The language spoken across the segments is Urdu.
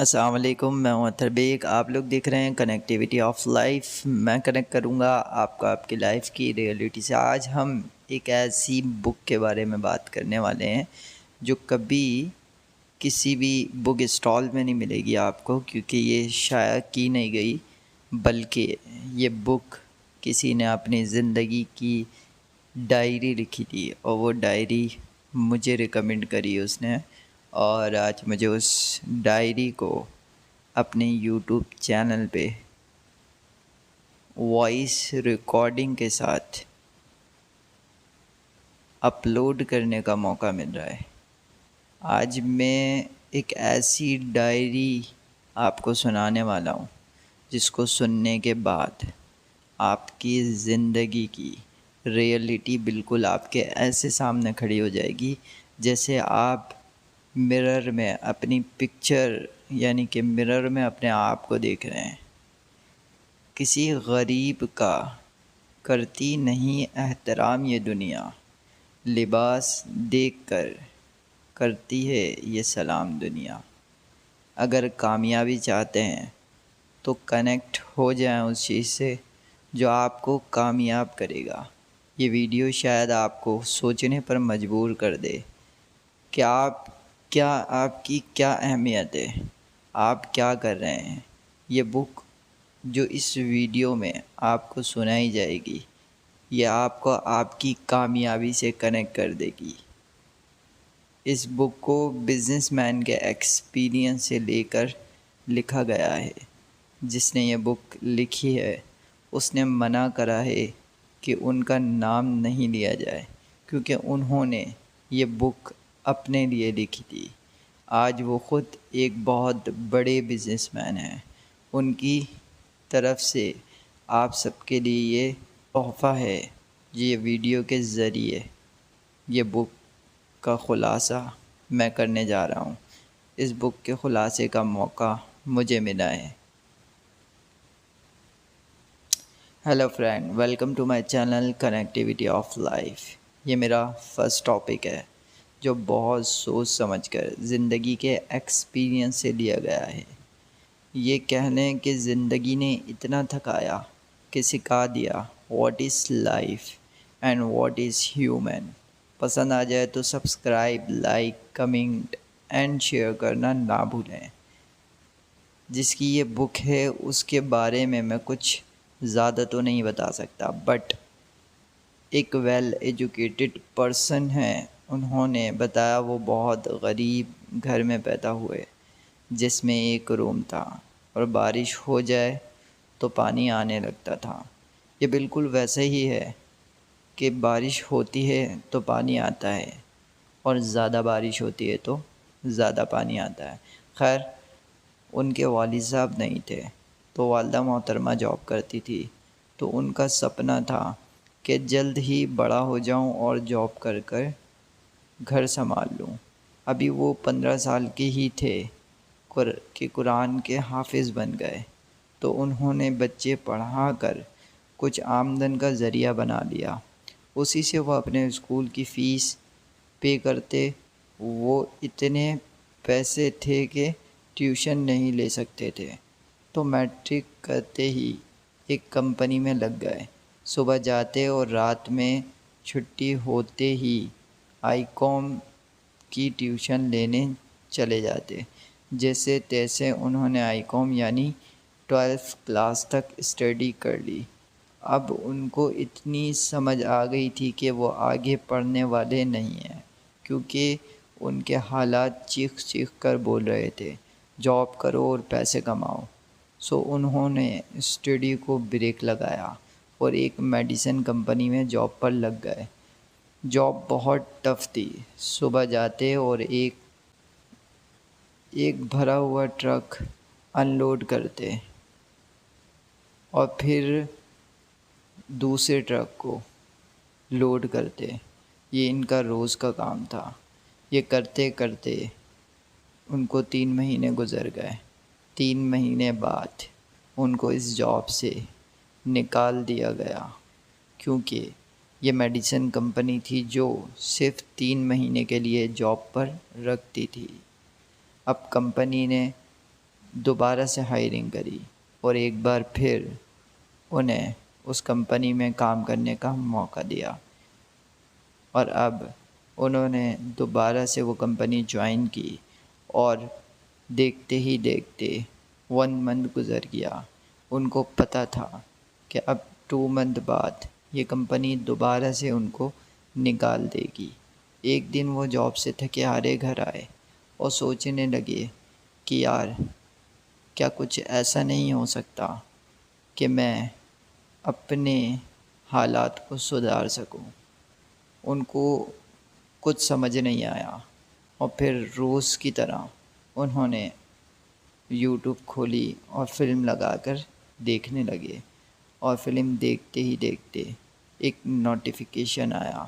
السلام علیکم، میں ہوں اطہر بیگ۔ آپ لوگ دیکھ رہے ہیں کنیکٹیوٹی آف لائف۔ میں کنیکٹ کروں گا آپ کو آپ کی لائف کی ریئلٹی سے۔ آج ہم ایک ایسی بک کے بارے میں بات کرنے والے ہیں جو کبھی کسی بھی بک اسٹال میں نہیں ملے گی آپ کو، کیونکہ یہ شائع کی نہیں گئی، بلکہ یہ بک کسی نے اپنی زندگی کی ڈائری لکھی تھی، اور وہ ڈائری مجھے ریکمینڈ کری اس نے، اور آج مجھے اس ڈائری کو اپنے یوٹیوب چینل پہ وائس ریکارڈنگ کے ساتھ اپلوڈ کرنے کا موقع مل رہا ہے۔ آج میں ایک ایسی ڈائری آپ کو سنانے والا ہوں جس کو سننے کے بعد آپ کی زندگی کی ریئلٹی بالکل آپ کے ایسے سامنے کھڑی ہو جائے گی جیسے آپ مرر میں اپنی پکچر یعنی کہ مرر میں اپنے آپ کو دیکھ رہے ہیں۔ کسی غریب کا کرتی نہیں احترام یہ دنیا، لباس دیکھ کر کرتی ہے یہ سلام دنیا۔ اگر کامیابی چاہتے ہیں تو کنیکٹ ہو جائیں اس چیز سے جو آپ کو کامیاب کرے گا۔ یہ ویڈیو شاید آپ کو سوچنے پر مجبور کر دے کہ آپ کی کیا اہمیت ہے، آپ کیا کر رہے ہیں۔ یہ بک جو اس ویڈیو میں آپ کو سنائی جائے گی، یہ آپ کو آپ کی کامیابی سے کنیکٹ کر دے گی۔ اس بک کو بزنس مین کے ایکسپیرینس سے لے کر لکھا گیا ہے۔ جس نے یہ بک لکھی ہے اس نے منع کرا ہے کہ ان کا نام نہیں لیا جائے، کیونکہ انہوں نے یہ بک اپنے لیے لکھی تھی۔ آج وہ خود ایک بہت بڑے بزنس مین ہیں۔ ان کی طرف سے آپ سب کے لیے یہ تحفہ ہے، یہ ویڈیو کے ذریعے یہ بک کا خلاصہ میں کرنے جا رہا ہوں۔ اس بک کے خلاصے کا موقع مجھے ملا ہے۔ Hello friend, welcome to my channel connectivity of life. یہ میرا فرسٹ ٹاپک ہے جو بہت سوچ سمجھ کر زندگی کے ایکسپیرینس سے لیا گیا ہے۔ یہ کہہ لیں کہ زندگی نے اتنا تھکایا کہ سکھا دیا what is life and what is human. پسند آ جائے تو subscribe, like, comment and share کرنا نہ بھولیں۔ جس کی یہ بک ہے اس کے بارے میں کچھ زیادہ تو نہیں بتا سکتا، بٹ ایک ویل ایجوکیٹڈ پرسن ہے، انہوں نے بتایا وہ بہت غریب گھر میں پیدا ہوئے جس میں ایک روم تھا اور بارش ہو جائے تو پانی آنے لگتا تھا۔ یہ بالکل ویسے ہی ہے کہ بارش ہوتی ہے تو پانی آتا ہے، اور زیادہ بارش ہوتی ہے تو زیادہ پانی آتا ہے۔ خیر، ان کے والد صاحب نہیں تھے تو والدہ محترمہ جاب کرتی تھی، تو ان کا سپنا تھا کہ جلد ہی بڑا ہو جاؤں اور جاب کر کر گھر سنبھال لوں۔ ابھی وہ 15 سال کے ہی تھے کہ قرآن کے حافظ بن گئے، تو انہوں نے بچے پڑھا کر کچھ آمدن کا ذریعہ بنا لیا۔ اسی سے وہ اپنے اسکول کی فیس پے کرتے۔ وہ اتنے پیسے تھے کہ ٹیوشن نہیں لے سکتے تھے، تو میٹرک کرتے ہی ایک کمپنی میں لگ گئے۔ صبح جاتے اور رات میں چھٹی ہوتے ہی آئی کام کی ٹیوشن لینے چلے جاتے۔ جیسے تیسے انہوں نے آئی کام یعنی 12 کلاس تک اسٹڈی کر لی۔ اب ان کو اتنی سمجھ آ گئی تھی کہ وہ آگے پڑھنے والے نہیں ہیں، کیونکہ ان کے حالات چیخ چیخ کر بول رہے تھے جاب کرو اور پیسے کماؤ۔ سو انہوں نے اسٹڈی کو بریک لگایا اور ایک میڈیسن کمپنی میں جاب پر لگ گئے۔ جاب بہت ٹف تھی۔ صبح جاتے اور ایک بھرا ہوا ٹرک انلوڈ کرتے اور پھر دوسرے ٹرک کو لوڈ کرتے۔ یہ ان کا روز کا کام تھا۔ یہ کرتے کرتے ان کو 3 مہینے گزر گئے۔ 3 مہینے بعد ان کو اس جاب سے نکال دیا گیا، کیونکہ یہ میڈیسن کمپنی تھی جو صرف 3 مہینے کے لیے جاب پر رکھتی تھی۔ اب کمپنی نے دوبارہ سے ہائرنگ کری اور ایک بار پھر انہیں اس کمپنی میں کام کرنے کا موقع دیا، اور اب انہوں نے دوبارہ سے وہ کمپنی جوائن کی، اور دیکھتے ہی دیکھتے 1 منتھ گزر گیا۔ ان کو پتہ تھا کہ اب 2 منتھ بعد یہ کمپنی دوبارہ سے ان کو نکال دے گی۔ ایک دن وہ جاب سے تھکے ہارے گھر آئے اور سوچنے لگے کہ یار کیا کچھ ایسا نہیں ہو سکتا کہ میں اپنے حالات کو سدھار سکوں۔ ان کو کچھ سمجھ نہیں آیا، اور پھر روز کی طرح انہوں نے یوٹیوب کھولی اور فلم لگا کر دیکھنے لگے، اور فلم دیکھتے ہی دیکھتے ایک نوٹیفیکیشن آیا۔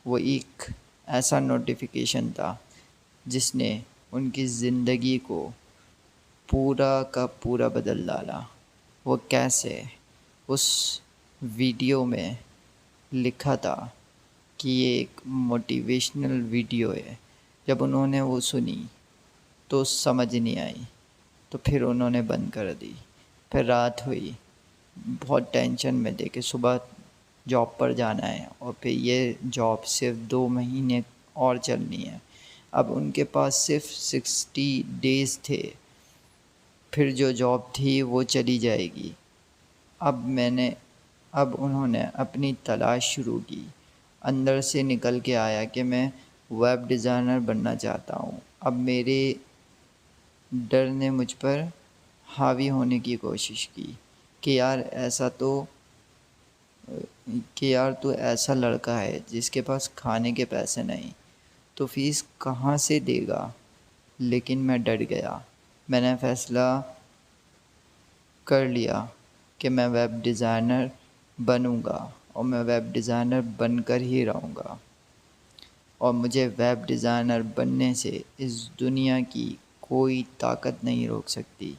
وہ ایک ایسا نوٹیفیکیشن تھا جس نے ان کی زندگی کو پورا کا پورا بدل ڈالا۔ وہ کیسے؟ اس ویڈیو میں لکھا تھا کہ یہ ایک موٹیویشنل ویڈیو ہے۔ جب انہوں نے وہ سنی تو سمجھ نہیں آئی، تو پھر انہوں نے بند کر دی۔ پھر رات ہوئی، بہت ٹینشن میں تھے کہ صبح جاب پر جانا ہے، اور پھر یہ جاب صرف 2 مہینے اور چلنی ہے۔ اب ان کے پاس صرف 60 ڈیز تھے، پھر جو جاب تھی وہ چلی جائے گی۔ اب انہوں نے اپنی تلاش شروع کی۔ اندر سے نکل کے آیا کہ میں ویب ڈیزائنر بننا چاہتا ہوں۔ اب میرے ڈر نے مجھ پر حاوی ہونے کی کوشش کی کہ یار تو ایسا لڑکا ہے جس کے پاس کھانے کے پیسے نہیں، تو فیس کہاں سے دے گا؟ لیکن میں ڈر گیا۔ میں نے فیصلہ کر لیا کہ میں ویب ڈیزائنر بنوں گا، اور میں ویب ڈیزائنر بن کر ہی رہوں گا، اور مجھے ویب ڈیزائنر بننے سے اس دنیا کی کوئی طاقت نہیں روک سکتی۔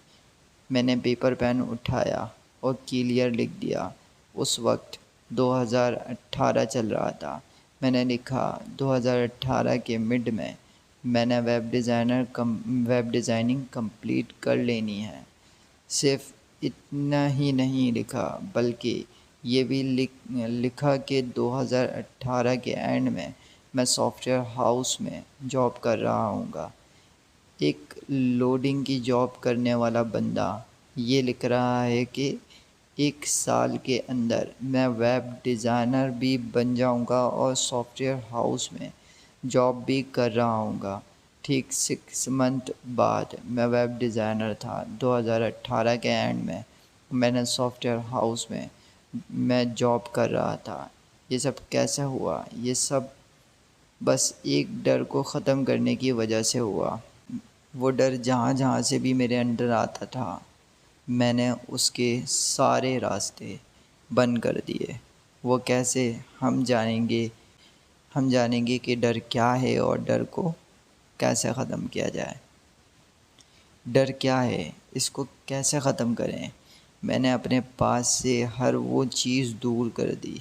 میں نے پیپر پین اٹھایا اور کلیئر لکھ دیا۔ اس وقت 2018 چل رہا تھا۔ میں نے لکھا 2018 کے مڈ میں نے ویب ڈیزائننگ کمپلیٹ کر لینی ہے۔ صرف اتنا ہی نہیں لکھا، بلکہ یہ بھی لکھا کہ 2018 کے اینڈ میں سافٹ ویئر ہاؤس میں جاب کر رہا ہوں گا۔ ایک لوڈنگ کی جاب کرنے والا بندہ یہ لکھ رہا ہے کہ 1 سال کے اندر میں ویب ڈیزائنر بھی بن جاؤں گا اور سافٹ ویئر ہاؤس میں جاب بھی کر رہا ہوں گا۔ ٹھیک 6 منتھ بعد میں ویب ڈیزائنر تھا۔ 2018 کے اینڈ میں نے سافٹ ویئر ہاؤس میں جاب کر رہا تھا۔ یہ سب کیسے ہوا؟ یہ سب بس ایک ڈر کو ختم کرنے کی وجہ سے ہوا۔ وہ ڈر جہاں جہاں سے بھی میرے اندر آتا تھا، میں نے اس کے سارے راستے بند کر دیے۔ وہ کیسے؟ ہم جانیں گے کہ ڈر کیا ہے اور ڈر کو کیسے ختم کیا جائے۔ ڈر کیا ہے؟ اس کو کیسے ختم کریں؟ میں نے اپنے پاس سے ہر وہ چیز دور کر دی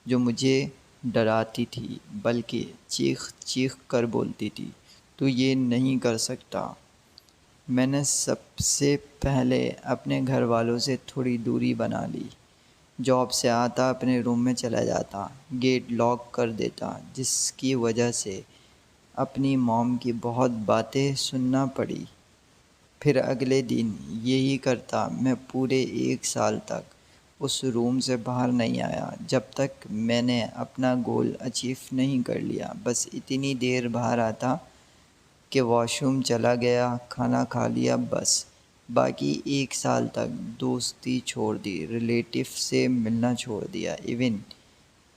جو مجھے ڈراتی تھی، بلکہ چیخ چیخ کر بولتی تھی تو یہ نہیں کر سکتا۔ میں نے سب سے پہلے اپنے گھر والوں سے تھوڑی دوری بنا لی۔ جاب سے آتا اپنے روم میں چلا جاتا، گیٹ لاک کر دیتا، جس کی وجہ سے اپنی موم کی بہت باتیں سننا پڑی۔ پھر اگلے دن یہی کرتا۔ میں پورے 1 سال تک اس روم سے باہر نہیں آیا جب تک میں نے اپنا گول اچیو نہیں کر لیا۔ بس اتنی دیر باہر آتا کہ واش روم چلا گیا، کھانا کھا لیا، بس۔ باقی 1 سال تک دوستی چھوڑ دی، ریلیٹیو سے ملنا چھوڑ دیا، ایون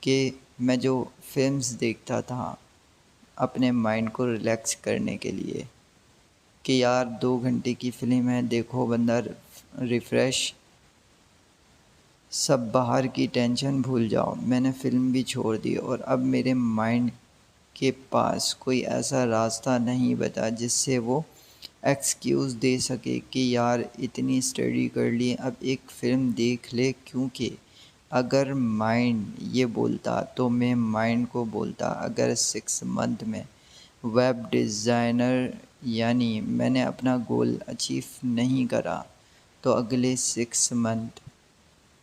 کہ میں جو فلمز دیکھتا تھا اپنے مائنڈ کو ریلیکس کرنے کے لیے کہ یار 2 گھنٹے کی فلم ہے، دیکھو بندہ ریفریش، سب باہر کی ٹینشن بھول جاؤ، میں نے فلم بھی چھوڑ دی۔ اور اب میرے مائنڈ کے پاس کوئی ایسا راستہ نہیں بتا جس سے وہ ایکسکیوز دے سکے کہ یار اتنی اسٹڈی کر لی، اب ایک فلم دیکھ لے، کیونکہ اگر مائنڈ یہ بولتا تو میں مائنڈ کو بولتا اگر 6 منتھ میں ویب ڈیزائنر یعنی میں نے اپنا گول اچیو نہیں کرا تو اگلے 6 منتھ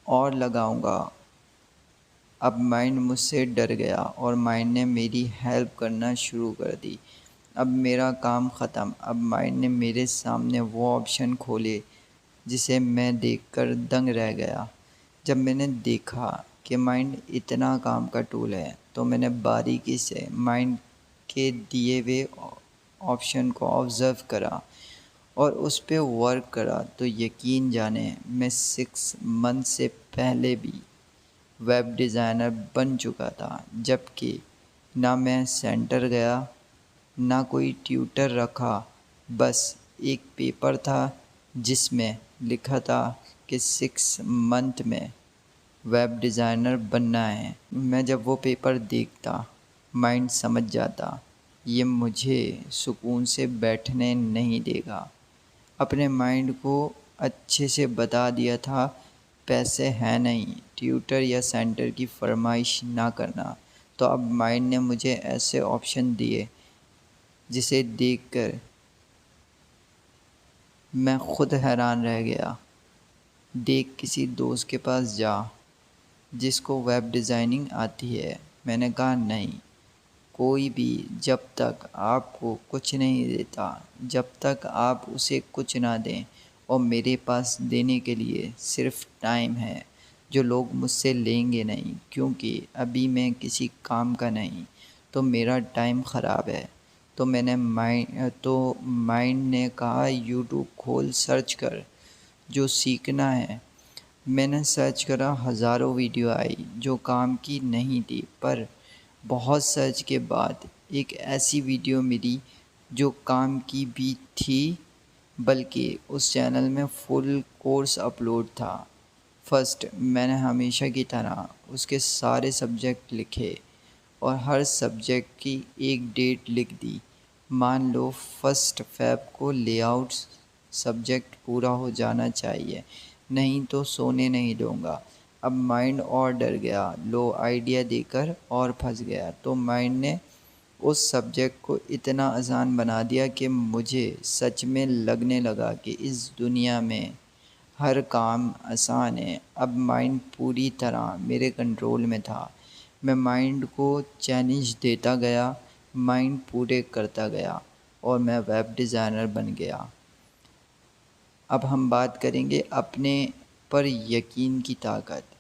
اور لگاؤں گا۔ اب مائنڈ مجھ سے ڈر گیا اور مائنڈ نے میری ہیلپ کرنا شروع کر دی۔ اب میرا کام ختم۔ اب مائنڈ نے میرے سامنے وہ آپشن کھولے جسے میں دیکھ کر دنگ رہ گیا۔ جب میں نے دیکھا کہ مائنڈ اتنا کام کا ٹول ہے تو میں نے باریکی سے مائنڈ کے دیے ہوئے آپشن کو آبزرو کرا اور اس پہ ورک کرا، تو یقین جانیں میں 6 منتھ سے پہلے بھی ویب ڈیزائنر بن چکا تھا، جبکہ نہ میں سینٹر گیا نہ کوئی ٹیوٹر رکھا، بس ایک پیپر تھا جس میں لکھا تھا کہ 6 منتھ میں ویب ڈیزائنر بننا ہے۔ میں جب وہ پیپر دیکھتا مائنڈ سمجھ جاتا یہ مجھے سکون سے بیٹھنے نہیں دے گا۔ اپنے مائنڈ کو اچھے سے بتا دیا تھا پیسے ہیں نہیں، ٹیوٹر یا سینٹر کی فرمائش نہ کرنا۔ تو اب مائنڈ نے مجھے ایسے آپشن دیے جسے دیکھ کر میں خود حیران رہ گیا۔ دیکھ کسی دوست کے پاس جا جس کو ویب ڈیزائننگ آتی ہے۔ میں نے کہا نہیں، کوئی بھی جب تک آپ کو کچھ نہیں دیتا، جب تک آپ اسے کچھ نہ دیں، اور میرے پاس دینے کے لیے صرف ٹائم ہے جو لوگ مجھ سے لیں گے نہیں، کیونکہ ابھی میں کسی کام کا نہیں، تو میرا ٹائم خراب ہے۔ تو مائنڈ نے کہا یوٹیوب کھول، سرچ کر، جو سیکھنا ہے۔ میں نے سرچ کرا، ہزاروں ویڈیو آئی جو کام کی نہیں تھی، پر بہت سرچ کے بعد ایک ایسی ویڈیو ملی جو کام کی بھی تھی، بلکہ اس چینل میں فل کورس اپلوڈ تھا۔ فرسٹ میں نے ہمیشہ کی طرح اس کے سارے سبجیکٹ لکھے اور ہر سبجیکٹ کی ایک ڈیٹ لکھ دی۔ مان لو 1 فیب کو لے آؤٹ سبجیکٹ پورا ہو جانا چاہیے، نہیں تو سونے نہیں دوں گا۔ اب مائنڈ اور ڈر گیا، لو آئیڈیا دے کر اور پھنس گیا۔ تو مائنڈ نے اس سبجیکٹ کو اتنا آسان بنا دیا کہ مجھے سچ میں لگنے لگا کہ اس دنیا میں ہر کام آسان ہے۔ اب مائنڈ پوری طرح میرے کنٹرول میں تھا۔ میں مائنڈ کو چیلنج دیتا گیا، مائنڈ پورے کرتا گیا، اور میں ویب ڈیزائنر بن گیا۔ اب ہم بات کریں گے اپنے پر یقین کی طاقت۔